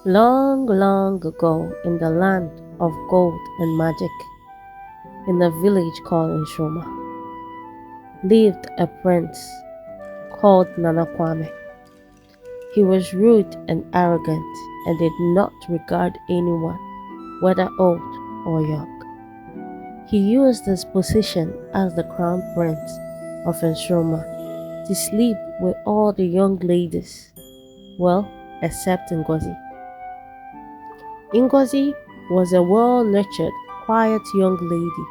Long, long ago, in the land of gold and magic, in a village called Uzoma, lived a prince called kwame. He was rude and arrogant and did not regard anyone, whether old or young. He used his position as the crown prince of Uzoma to sleep with all the young ladies, well, except Ngozi. Ngozi was a well-nurtured, quiet young lady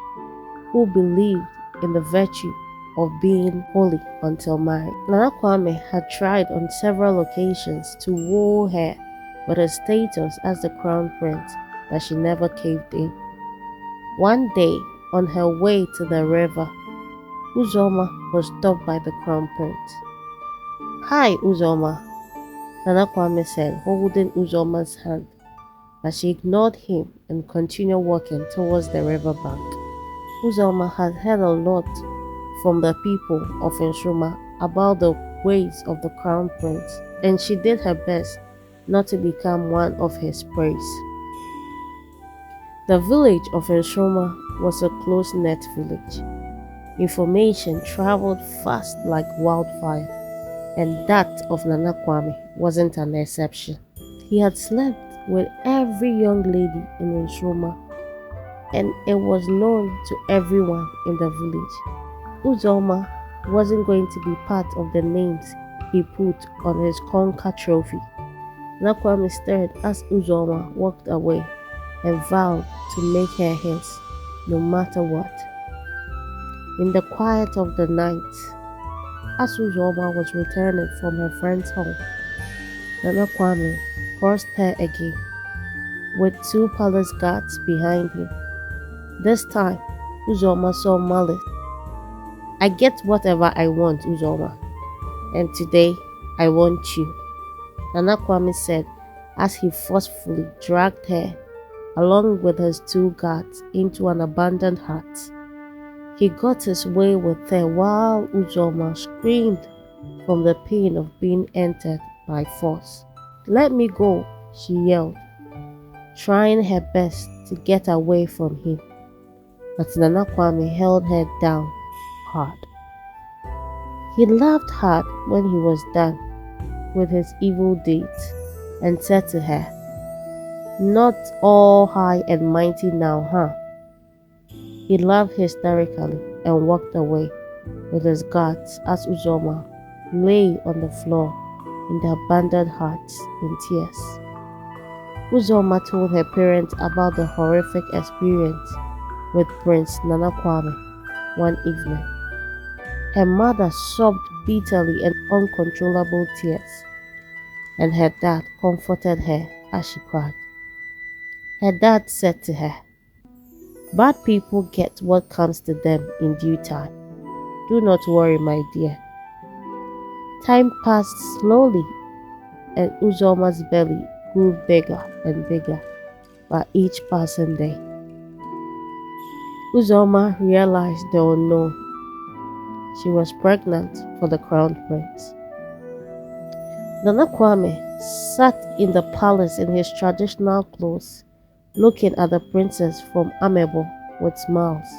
who believed in the virtue of being holy until married. Kwame had tried on several occasions to woo her with her status as the crown prince, but she never caved in. One day, on her way to the river, Uzoma was stopped by the crown prince. "Hi, Uzoma," Kwame said, holding Uzoma's hand, but she ignored him and continued walking towards the riverbank. Uzoma had heard a lot from the people of Nkrumah about the ways of the crown prince, and she did her best not to become one of his praise. The village of Nkrumah was a close-knit village. Information traveled fast like wildfire, and that of Kwame wasn't an exception. He had slept with every young lady in Nkrumah, and it was known to everyone in the village. Uzoma wasn't going to be part of the names he put on his conquer trophy. Kwame stared as Uzoma walked away and vowed to make her his, no matter what. In the quiet of the night, as Uzoma was returning from her friend's home, Kwame crossed her again, with two palace guards behind him. This time, Uzoma saw malice. "I get whatever I want, Uzoma, and today I want you," Kwame said as he forcefully dragged her, along with his two guards, into an abandoned hut. He got his way with her while Uzoma screamed from the pain of being entered by force. "Let me go," she yelled, trying her best to get away from him. But Kwame held her down hard. He laughed hard when he was done with his evil deeds and said to her, "Not all high and mighty now, huh?" He laughed hysterically and walked away with his guards as Uzoma lay on the floor in the abandoned hut in tears. Uzoma told her parents about the horrific experience with Prince Kwame one evening. Her mother sobbed bitterly and uncontrollable tears, and her dad comforted her as she cried. Her dad said to her, "Bad people get what comes to them in due time. Do not worry, my dear." Time passed slowly, and Uzoma's belly grew bigger and bigger by each passing day. Uzoma realized the unknown. She was pregnant for the crown prince. Kwame sat in the palace in his traditional clothes, looking at the princess from Amebo with smiles.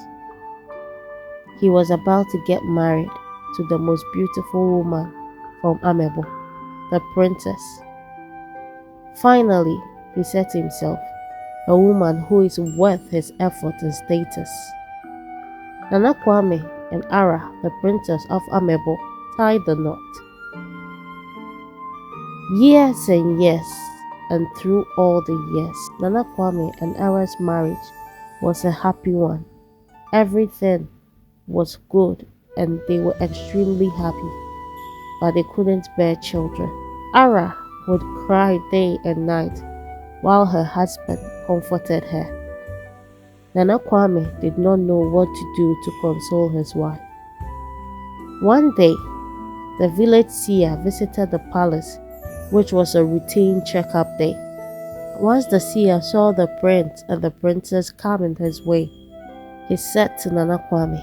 He was about to get married to the most beautiful woman from Amebo, the princess. Finally, he said to himself, a woman who is worth his effort and status. Kwame and Ara, the princess of Amebo, tied the knot. Years and years, and through all the years, Kwame and Ara's marriage was a happy one. Everything was good and they were extremely happy, but they couldn't bear children. Ara would cry day and night while her husband comforted her. Kwame did not know what to do to console his wife. One day, the village seer visited the palace, which was a routine checkup day. Once the seer saw the prince and the princess coming his way, he said to Kwame,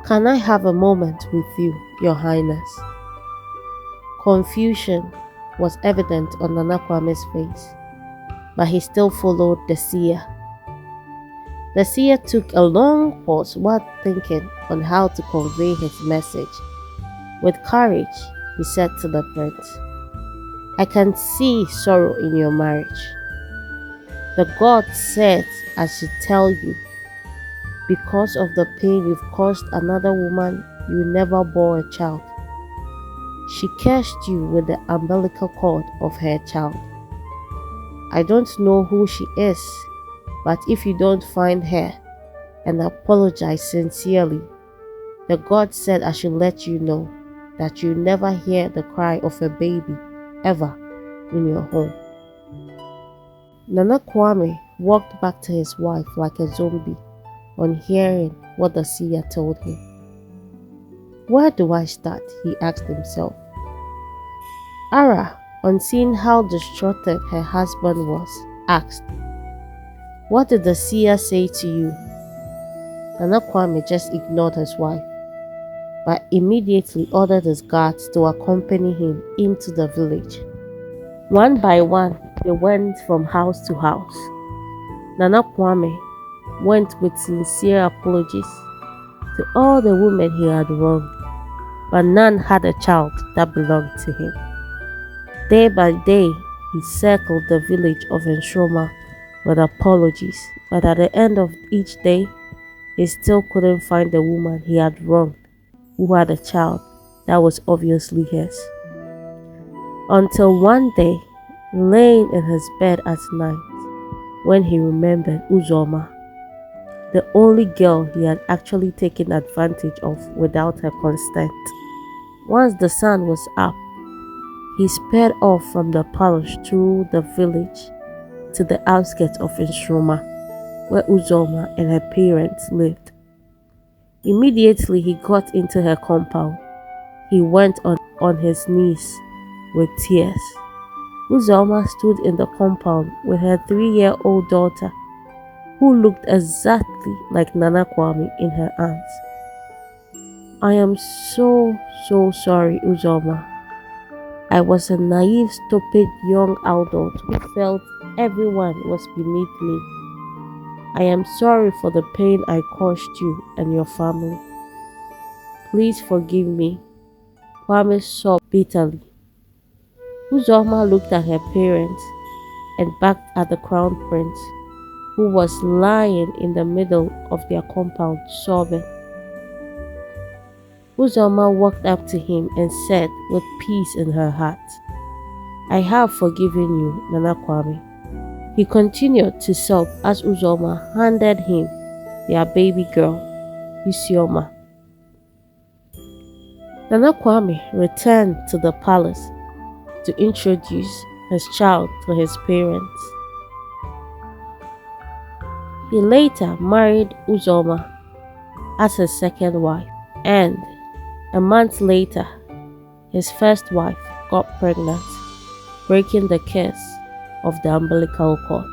"Can I have a moment with you, your highness?" Confusion was evident on Kwame's face. but he still followed the seer. The seer took a long pause while thinking on how to convey his message. With courage, he said to the prince, "I can see sorrow in your marriage. The god said I should tell you, because of the pain you've caused another woman, you never bore a child. She cursed you with the umbilical cord of her child. I don't know who she is, but if you don't find her and apologize sincerely, the god said I should let you know that you never hear the cry of a baby ever in your home." Nana Kwame walked back to his wife like a zombie on hearing what the seer told him. "Where do I start?" he asked himself. Ara, on seeing how distraught her husband was, asked, "What did the seer say to you?" Nana Kwame just ignored his wife, but immediately ordered his guards to accompany him into the village. One by one, they went from house to house. Nana Kwame went with sincere apologies to all the women he had wronged, but none had a child that belonged to him. Day by day, he circled the village of Uzoma with apologies, but at the end of each day, he still couldn't find the woman he had wronged who had a child that was obviously his. Until one day, laying in his bed at night, when he remembered Uzoma, the only girl he had actually taken advantage of without her consent. Once the sun was up, he sped off from the palace through the village to the outskirts of Uzoma, where Uzoma and her parents lived. Immediately he got into her compound, he went on his knees with tears. Uzoma stood in the compound with her 3-year-old daughter, who looked exactly like Nana Kwame, in her arms. "I am so sorry, Uzoma. I was a naive, stupid young adult who felt everyone was beneath me. I am sorry for the pain I caused you and your family. Please forgive me." Kwame sobbed bitterly. Uzoma looked at her parents and back at the crown prince, who was lying in the middle of their compound sobbing. Uzoma walked up to him and said with peace in her heart, "I have forgiven you, Nana Kwame." He continued to sob as Uzoma handed him their baby girl, Uzoma. Nana Kwame returned to the palace to introduce his child to his parents. He later married Uzoma as his second wife, and a month later, his first wife got pregnant, breaking the curse of the umbilical cord.